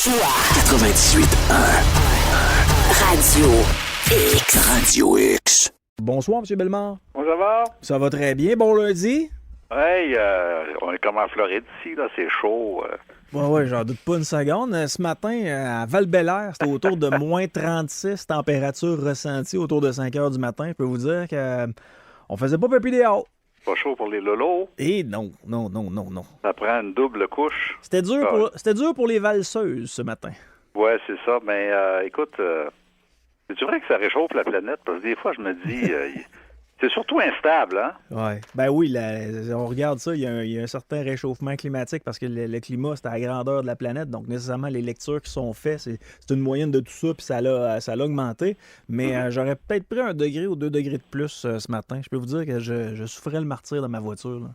Choix 98.1 Radio X. Radio X. Bonsoir, M. Bellemare. Bon, ça va? Ça va très bien. Bon lundi. Hey, on est comme en Floride ici, là, c'est chaud. Ouais, j'en doute pas une seconde. Ce matin, à Val-Bélair, c'était autour de moins 36, température ressentie autour de 5 heures du matin. Je peux vous dire qu'on faisait pas pipi dehors. Pas chaud pour les lolos. Et non. Ça prend une double couche. C'était dur pour les valseuses ce matin. Ouais, c'est ça. Mais écoute, c'est vrai que ça réchauffe la planète? Parce que des fois, je me dis, c'est surtout instable, hein? Ouais. Ben oui, on regarde ça, il y a un certain réchauffement climatique parce que le climat, c'est à la grandeur de la planète. Donc, nécessairement, les lectures qui sont faites, c'est une moyenne de tout ça, puis ça l'a augmenté. Mais j'aurais peut-être pris 1 degré ou 2 degrés de plus ce matin. Je peux vous dire que je souffrais le martyre dans ma voiture, là.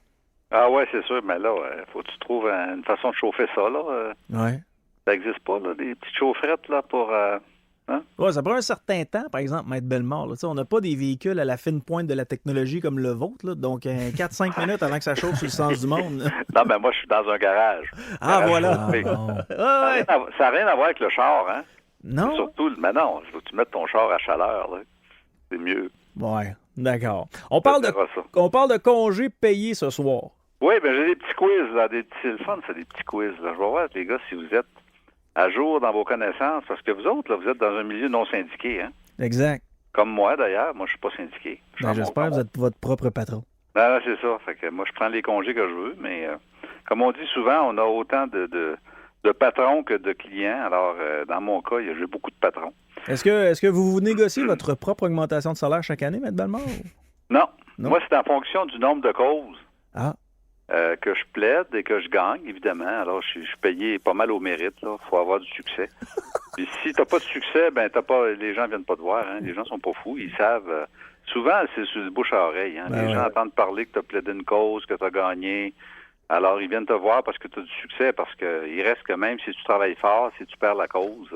Ah ouais, c'est sûr. Mais là, faut que tu trouves une façon de chauffer ça, là. Ouais. Ça n'existe pas, là, des petites chaufferettes, là, pour... Hein? Ouais, ça prend un certain temps, par exemple, Maître Bellemare. Là. On n'a pas des véhicules à la fine pointe de la technologie comme le vôtre. Là. Donc, 4-5 minutes avant que ça chauffe sur le sens du monde. Là. Non, mais moi, je suis dans un garage. Ah, voilà. Chauffé. Ouais. Ça n'a rien à voir avec le char, hein? Non? Surtout, mais non, il faut que tu mettes ton char à chaleur, là. C'est mieux. Ouais, d'accord. On parle de congés payés ce soir. Oui, ben j'ai des petits quiz, là, c'est le fun, c'est des petits quiz, là. Je vais voir, les gars, si vous êtes à jour dans vos connaissances, parce que vous autres, là, vous êtes dans un milieu non syndiqué, hein? Exact. Comme moi, d'ailleurs. Moi, je suis pas syndiqué. J'espère que vous êtes votre propre patron. Non, c'est ça. Fait que moi, je prends les congés que je veux, mais comme on dit souvent, on a autant de patrons que de clients. Alors, dans mon cas, j'ai beaucoup de patrons. Est-ce que vous négociez votre propre augmentation de salaire chaque année, M. Bellemare? Non. Moi, c'est en fonction du nombre de causes. Ah. Que je plaide et que je gagne, évidemment. Alors, je suis payé pas mal au mérite, là. Faut avoir du succès. Puis si t'as pas de succès, ben les gens viennent pas te voir, hein. Les gens sont pas fous, ils savent. Souvent, c'est sur le bouche à oreille, hein. Les gens entendent parler que t'as plaidé une cause, que t'as gagné. Alors, ils viennent te voir parce que t'as du succès, parce que il reste que même si tu travailles fort, si tu perds la cause,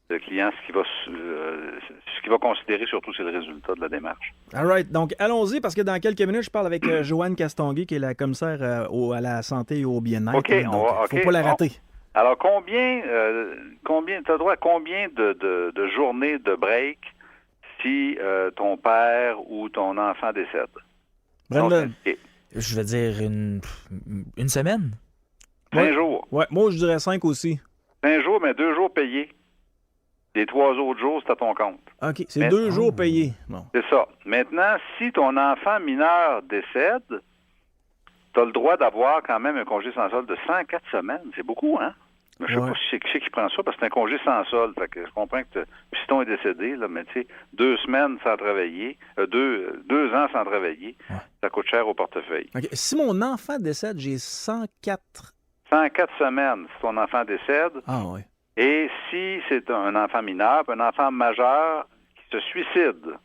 le client, ce qu'il va considérer surtout, c'est le résultat de la démarche. All right. Donc, allons-y, parce que dans quelques minutes, je parle avec Joanne Castonguay, qui est la commissaire à la santé et au bien-être. OK. Donc, faut pas la rater. Alors, t'as droit à combien de journées de break si ton père ou ton enfant décède? Brendan. Je veux dire une semaine? 5 jours. Ouais, moi, je dirais 5 aussi. 5 jours, mais 2 jours payés. Les 3 autres jours, c'est à ton compte. OK, c'est 2 jours payés. Bon. C'est ça. Maintenant, si ton enfant mineur décède, tu as le droit d'avoir quand même un congé sans solde de 104 semaines. C'est beaucoup, hein? Mais je sais pas si c'est qui prend ça, parce que c'est un congé sans solde. Fait que je comprends que Piston est décédé, là, mais tu sais, 2 semaines sans travailler, 2 ans sans travailler, ça coûte cher au portefeuille. Okay. Si mon enfant décède, j'ai 104... 104 semaines si ton enfant décède. Ah oui. Et si c'est un enfant mineur, un enfant majeur qui se suicide,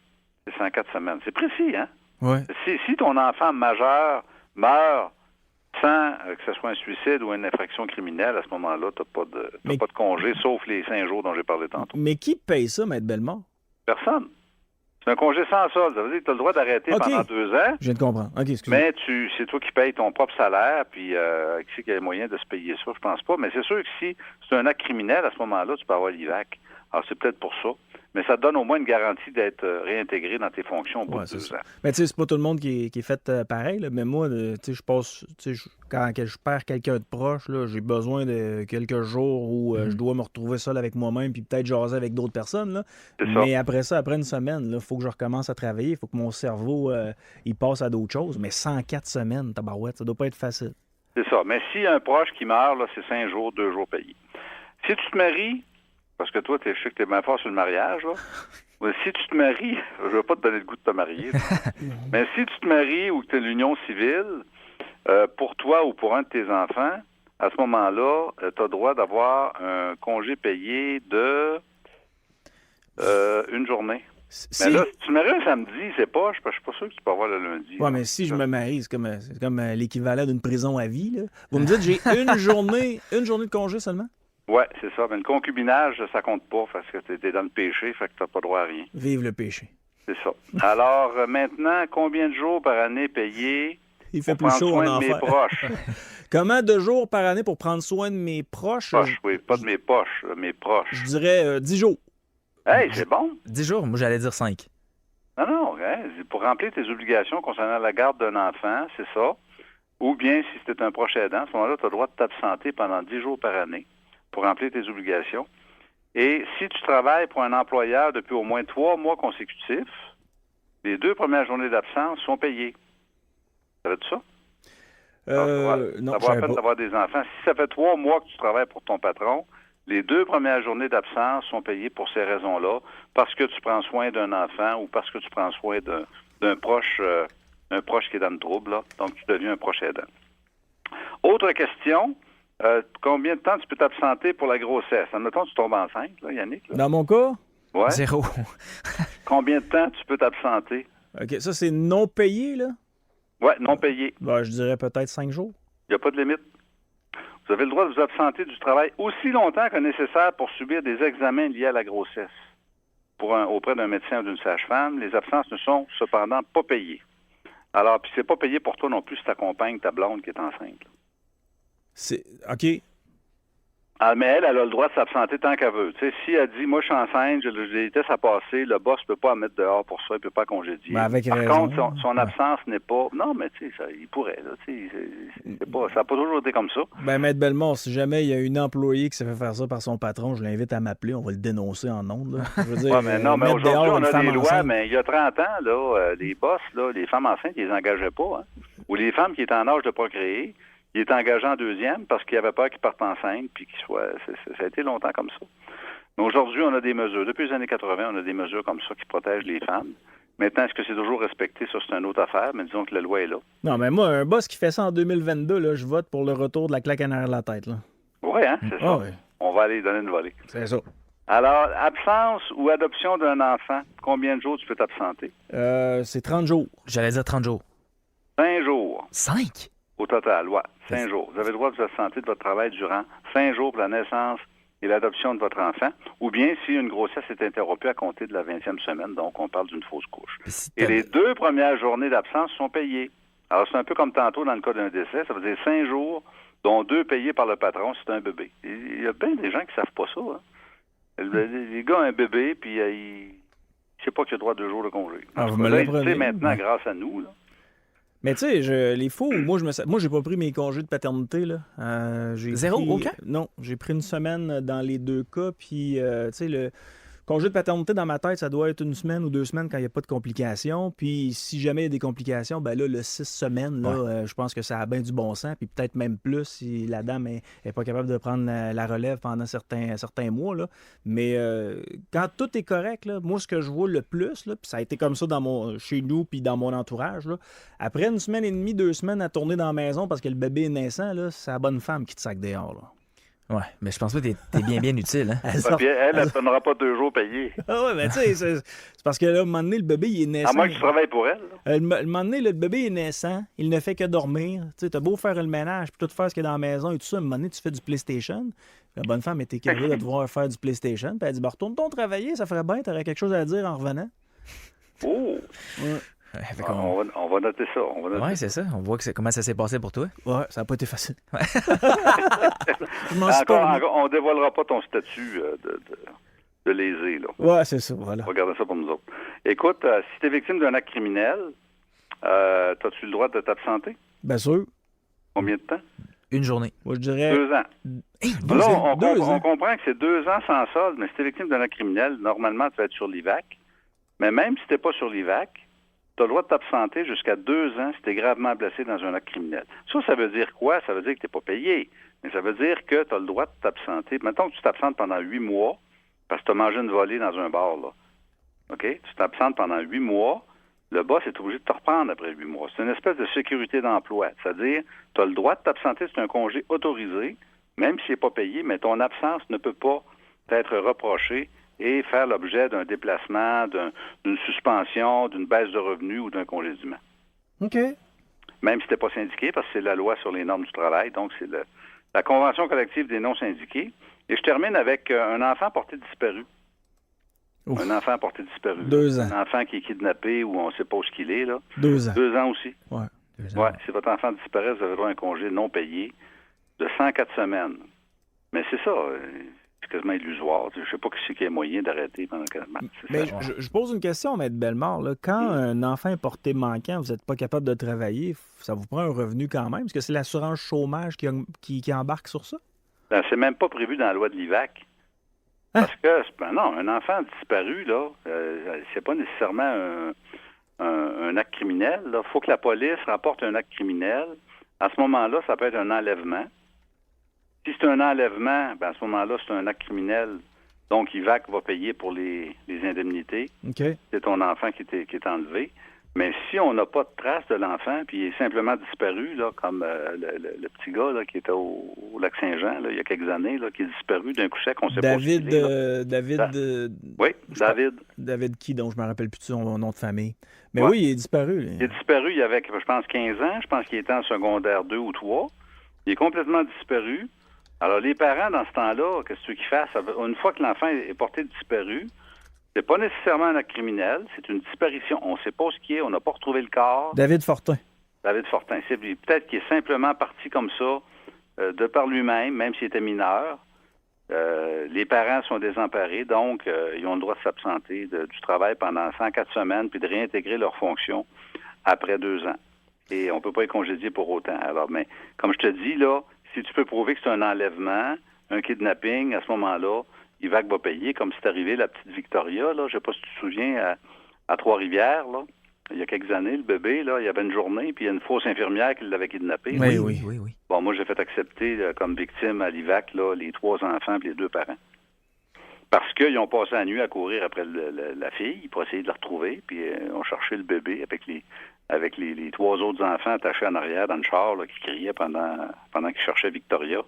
c'est 104 semaines. C'est précis, hein? Oui. Si ton enfant majeur meurt sans que ce soit un suicide ou une infraction criminelle, à ce moment-là, tu n'as pas de congé, sauf les 5 jours dont j'ai parlé tantôt. Mais qui paye ça, M. Bellemare? Personne. C'est un congé sans solde. Ça veut dire que tu as le droit d'arrêter pendant 2 ans. Je viens de comprendre. OK, excusez-moi. Mais c'est toi qui payes ton propre salaire, puis qui c'est qui a les moyens de se payer ça? Je pense pas. Mais c'est sûr que si c'est un acte criminel, à ce moment-là, tu peux avoir l'IVAC. Alors, c'est peut-être pour ça. Mais ça te donne au moins une garantie d'être réintégré dans tes fonctions au bout de 2 ans. Mais tu sais, c'est pas tout le monde qui est fait pareil, là. Mais moi, tu sais, je passe... Quand je perds quelqu'un de proche, là, j'ai besoin de quelques jours où je dois me retrouver seul avec moi-même puis peut-être jaser avec d'autres personnes, là. Mais après ça, après une semaine, il faut que je recommence à travailler. Il faut que mon cerveau il passe à d'autres choses. Mais 104 semaines, tabarouette, ça doit pas être facile. C'est ça. Mais s'il y a un proche qui meurt, là, c'est 5 jours, 2 jours payés. Si tu te maries... Parce que toi, je sais que t'es bien fort sur le mariage, là. Mais si tu te maries, je vais pas te donner le goût de te marier, mais si tu te maries ou que tu es l'union civile, pour toi ou pour un de tes enfants, à ce moment-là, tu as droit d'avoir un congé payé de 1 journée. Mais là, si tu te maries un samedi, c'est poche, parce que je suis pas sûr que tu peux avoir le lundi. Oui, mais si je me marie, c'est comme l'équivalent d'une prison à vie, là. Vous me dites, j'ai une journée de congé seulement? Oui, c'est ça. Mais le concubinage, ça compte pas parce que tu es dans le péché, fait que tu n'as pas droit à rien. Vive le péché. C'est ça. Alors, maintenant, combien de jours par année payés Il fait plus chaud en de mes proches? Comment 2 jours par année pour prendre soin de mes proches? Poches, oui, pas de mes poches, mes proches. Je dirais 10 jours. Hey, c'est bon. 10 jours, moi j'allais dire 5. Non, hein, pour remplir tes obligations concernant la garde d'un enfant, c'est ça. Ou bien, si c'était un proche aidant, à ce moment-là, tu as le droit de t'absenter pendant 10 jours par année pour remplir tes obligations. Et si tu travailles pour un employeur depuis au moins 3 mois consécutifs, les 2 premières journées d'absence sont payées. Savais-tu ça? Non, ça je vaut la savais peine pas. d'avoir des enfants. Si ça fait 3 mois que tu travailles pour ton patron, les 2 premières journées d'absence sont payées pour ces raisons-là, parce que tu prends soin d'un enfant ou parce que tu prends soin d'un proche, un proche qui est dans le trouble, là. Donc tu deviens un proche aidant. Autre question, combien de temps tu peux t'absenter pour la grossesse? Admettons, tu tombes enceinte, là, Yannick. Là. Dans mon cas, Ouais. 0. Combien de temps tu peux t'absenter? OK, ça, c'est non payé, là? Oui, non payé. Ben, je dirais peut-être 5 jours. Il n'y a pas de limite. Vous avez le droit de vous absenter du travail aussi longtemps que nécessaire pour subir des examens liés à la grossesse. Auprès d'un médecin ou d'une sage-femme, les absences ne sont cependant pas payées. Alors, puis c'est pas payé pour toi non plus si tu accompagnes ta blonde qui est enceinte. Là. C'est... OK. Ah, mais elle a le droit de s'absenter tant qu'elle veut. Tu sais, si elle dit, moi, je suis enceinte, j'ai des tests à passer, le boss ne peut pas la mettre dehors pour ça, il ne peut pas congédier. Ben, avec Par raison. contre, son absence n'est pas... Non, mais tu sais, il pourrait, là. Tu sais, ça n'a pas toujours été comme ça. Ben, Maître Bellemont, si jamais il y a une employée qui s'est fait faire ça par son patron, je l'invite à m'appeler, on va le dénoncer en ondes, là. Je veux dire, Ouais, mais non, mais mettre aujourd'hui, dehors on une a femme des lois, enceinte. mais il y a 30 ans, là, les boss, là, les femmes enceintes, ils les engageaient pas. Hein. Ou les femmes qui étaient en âge de procréer, ils étaient engagés en deuxième parce qu'ils avaient peur qu'ils partent enceintes puis qu'ils soient... Ça a été longtemps comme ça. Mais aujourd'hui, on a des mesures. Depuis les années 80, on a des mesures comme ça qui protègent les femmes. Maintenant, est-ce que c'est toujours respecté? Ça, c'est une autre affaire, mais disons que la loi est là. Non, mais moi, un boss qui fait ça en 2022, là, je vote pour le retour de la claque en arrière de la tête, là. Oui, hein, c'est ça. Ah oui, On va aller donner une volée. c'est ça. Alors, absence ou adoption d'un enfant, combien de jours tu peux t'absenter? C'est 30 jours. J'allais dire 30 jours. 5 jours 5? au total, ouais. 5 jours. Vous avez le droit de vous absenter de votre travail durant 5 jours pour la naissance et l'adoption de votre enfant, ou bien si une grossesse est interrompue à compter de la 20e semaine, donc on parle d'une fausse couche. Et les 2 premières journées d'absence sont payées. Alors, c'est un peu comme tantôt dans le cas d'un décès, ça veut dire 5 jours, dont 2 payés par le patron si c'est un bébé. Il y a bien des gens qui ne savent pas ça. Hein. Les gars ont un bébé, puis il ne sait pas qu'il a droit à 2 jours de congé. Ah, vous me Là, il l'apprenez. le sait maintenant Ouais. grâce à nous. Là. Mais tu sais, les faux, moi, j'ai pas pris mes congés de paternité, là. Zéro, pris, aucun? Non, j'ai pris une semaine dans les 2 cas, puis, tu sais, le congé de paternité, dans ma tête, ça doit être 1 semaine ou 2 semaines quand il n'y a pas de complications, puis si jamais il y a des complications, ben là, le 6 semaines, là, je pense que ça a bien du bon sens, puis peut-être même plus si la dame est pas capable de prendre la relève pendant certains mois, là. Mais quand tout est correct, là, moi, ce que je vois le plus, là, puis ça a été comme ça chez nous puis dans mon entourage, là, après 1 semaine et demie, 2 semaines à tourner dans la maison parce que le bébé est naissant, là, c'est la bonne femme qui te sac dehors, là. Ouais, mais je pense pas que t'es bien utile, hein? Puis elle ne donnera pas 2 jours payés. Ah ouais, mais tu sais, c'est parce que là, à un moment donné, le bébé, il est naissant. À moins que tu travailles pour elle. Là. Un moment donné, le bébé est naissant, il ne fait que dormir. Tu sais, t'as beau faire le ménage puis tout faire ce qu'il y a dans la maison et tout ça, à un moment donné, tu fais du PlayStation. La bonne femme était curieuse de te voir faire du PlayStation. Puis elle dit, retourne-toi travailler, ça ferait bien, t'aurais quelque chose à dire en revenant. Oh! Ouais, Fait Ah, qu'on- on va noter ça. On va noter Ouais, c'est ça. On voit comment ça s'est passé pour toi. ouais, ça n'a pas été facile. Je m'en suis pas remis. On ne dévoilera pas ton statut de lésé. Là. Ouais, c'est ça, voilà. On va garder ça pour nous autres. Écoute, si tu es victime d'un acte criminel, as-tu le droit de t'absenter? Bien sûr. Combien de temps? 1 journée. Moi, je dirais 2 ans. Hey, Là, on 2 ans. comprend que c'est 2 ans sans solde, mais si tu es victime d'un acte criminel, normalement, tu vas être sur l'IVAC. Mais même si tu n'es pas sur l'IVAC, tu as le droit de t'absenter jusqu'à 2 ans si tu es gravement blessé dans un acte criminel. Ça veut dire quoi? Ça veut dire que tu n'es pas payé. Mais ça veut dire que tu as le droit de t'absenter. Mettons que tu t'absentes pendant 8 mois parce que tu as mangé une volée dans un bar. Là. OK? Tu t'absentes pendant 8 mois. Le boss est obligé de te reprendre après 8 mois. C'est une espèce de sécurité d'emploi. C'est-à-dire, tu as le droit de t'absenter, c'est un congé autorisé, même s'il n'est pas payé, mais ton absence ne peut pas être reprochée et faire l'objet d'un déplacement, d'une suspension, d'une baisse de revenus ou d'un congédiement. OK. Même si tu n'es pas syndiqué, parce que c'est la loi sur les normes du travail, donc c'est la Convention collective des non-syndiqués. Et je termine avec un enfant porté disparu. Ouf. Un enfant porté disparu. 2 ans. Un enfant qui est kidnappé ou on ne sait pas où ce qu'il est. Là. 2 ans. 2 ans aussi. Ouais. Oui, si votre enfant disparaît, vous avez droit à un congé non payé de 104 semaines. Mais c'est ça, c'est quasiment illusoire. Je ne sais pas qui c'est qui a moyen d'arrêter pendant 4 mois. Mais je pose une question, Maître Bellemare. Là. Quand un enfant est porté manquant, vous n'êtes pas capable de travailler, ça vous prend un revenu quand même? Est-ce que c'est l'assurance chômage qui embarque sur ça? Ben, c'est même pas prévu dans la loi de l'IVAC. Parce que, non, un enfant disparu, là, c'est pas nécessairement un acte criminel. Il faut que la police rapporte un acte criminel. À ce moment-là, ça peut être un enlèvement. Si c'est un enlèvement, ben à ce moment-là, c'est un acte criminel. Donc, IVAC va payer pour les indemnités. Okay. C'est ton enfant qui est enlevé. Mais si on n'a pas de trace de l'enfant, puis il est simplement disparu, là, comme le petit gars là, qui était au Lac-Saint-Jean il y a quelques années, là, qui est disparu d'un coup sec, on sait pas. David. Oui, David. David qui, dont je ne me rappelle plus de son nom de famille. Mais ouais. Oui, il est disparu. Il est disparu, il avait, je pense, 15 ans. Je pense qu'il était en secondaire 2 ou 3. Il est complètement disparu. Alors, les parents, dans ce temps-là, qu'est-ce qu'ils fassent? Une fois que l'enfant est porté disparu, c'est pas nécessairement un acte criminel, c'est une disparition. On ne sait pas ce qui est, on n'a pas retrouvé le corps. David Fortin. C'est peut-être qu'il est simplement parti comme ça, de par lui-même, même s'il était mineur. Les parents sont désemparés, donc ils ont le droit de s'absenter du travail pendant 104 semaines puis de réintégrer leurs fonctions après 2 ans. Et on ne peut pas les congédier pour autant. Alors, mais comme je te dis, là, si tu peux prouver que c'est un enlèvement, un kidnapping, à ce moment-là, IVAC va payer, comme c'est arrivé la petite Victoria, là, je ne sais pas si tu te souviens, à Trois-Rivières, là, il y a quelques années, le bébé, là, il y avait une journée, puis il y a une fausse infirmière qui l'avait kidnappé. Oui. Bon, moi, j'ai fait accepter comme victime à l'IVAC là, les 3 enfants et les 2 parents. Parce qu'ils ont passé la nuit à courir après la fille pour essayer de la retrouver, puis ont cherché le bébé avec les 3 autres enfants attachés en arrière dans le char là, qui criaient pendant qu'ils cherchaient Victoria.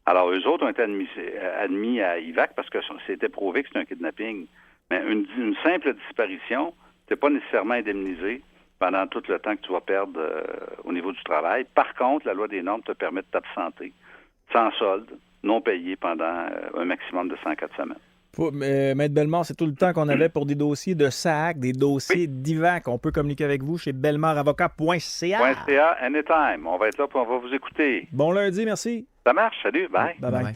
Alors, eux autres ont été admis à IVAC parce que c'était prouvé que c'était un kidnapping. Mais une simple disparition, tu n'es pas nécessairement indemnisé pendant tout le temps que tu vas perdre au niveau du travail. Par contre, la loi des normes te permet de t'absenter sans solde, non payé pendant un maximum de 104 semaines. Maître Bellemare, c'est tout le temps qu'on avait pour des dossiers de SAC, des dossiers d'IVAC. On peut communiquer avec vous chez bellemaravocat.ca. .ca, anytime. On va être là et on va vous écouter. Bon lundi, merci. Ça marche. Salut. Bye. Bye.